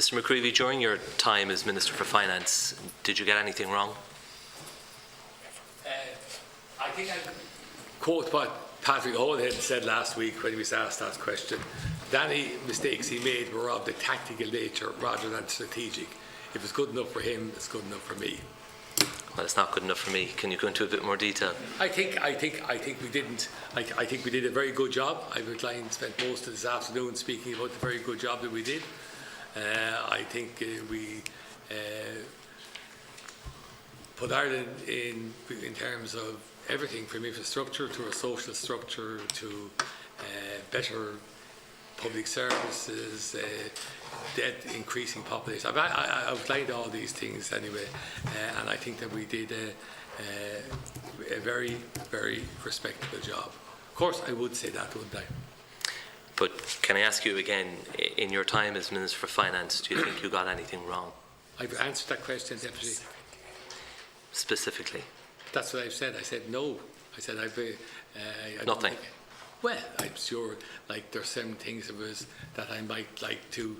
Mr. McCreevy, during your time as Minister for Finance, did you get anything wrong? I think I'll quote what Patrick Hallhead said last week when he was asked that question. Any mistakes he made were of the tactical nature rather than strategic. If it's good enough for him, it's good enough for me. Well, it's not good enough for me. Can you go into a bit more detail? I think we didn't. I think we did a very good job. I've spent most of this afternoon speaking about the very good job that we did. I think we put Ireland in terms of everything from infrastructure to a social structure to better public services, debt increasing population. I've outlined all these things anyway, and I think that we did a very, very respectable job. Of course, I would say that, wouldn't I? But can I ask you again, in your time as Minister for Finance, do you think you got anything wrong? I've answered that question, Deputy. Specifically? That's what I've said. I said no. I said nothing. Well, I'm sure, there's some things that I might like to,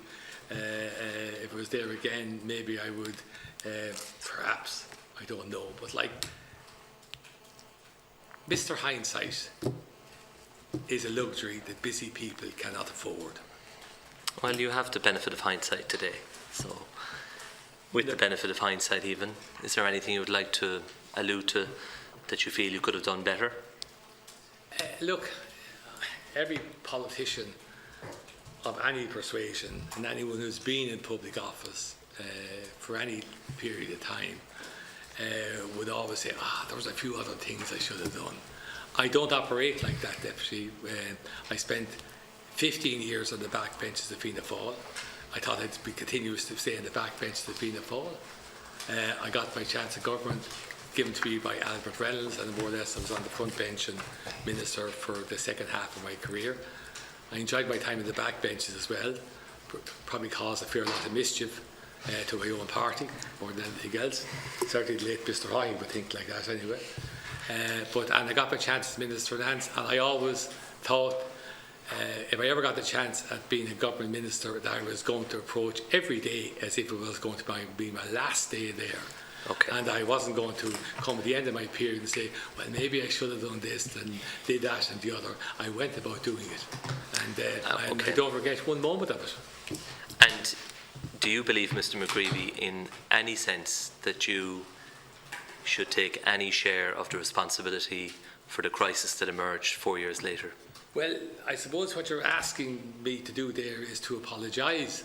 if it was there again, maybe I would, perhaps, I don't know, but Mr. Hindsight is a luxury that busy people cannot afford. Well, you have the benefit of hindsight today, so with the benefit of hindsight even, is there anything you would like to allude to that you feel you could have done better? Look, every politician of any persuasion and anyone who's been in public office for any period of time would always say, there was a few other things I should have done. I don't operate like that, Deputy. I spent 15 years on the back benches of Fianna Fáil. I thought I'd be continuous to stay on the back benches of Fianna Fáil. I got my chance of government given to me by Albert Reynolds, and more or less I was on the front bench and minister for the second half of my career. I enjoyed my time in the back benches as well, probably caused a fair lot of mischief to my own party more than anything else. Certainly the late Mr. Hine would think like that anyway. And I got my chance as Minister of Finance, and I always thought if I ever got the chance at being a government minister that I was going to approach every day as if it was going to be my last day there. Okay. And I wasn't going to come at the end of my period and say, well, maybe I should have done this and did that and the other. I went about doing it. And I don't regret one moment of it. And do you believe, Mr. McCreevy, in any sense that you should take any share of the responsibility for the crisis that emerged 4 years later? Well, I suppose what you're asking me to do there is to apologise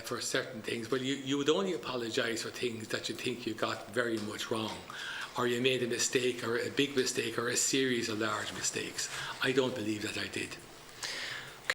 for certain things. Well, you would only apologise for things that you think you got very much wrong, or you made a mistake or a big mistake or a series of large mistakes. I don't believe that I did.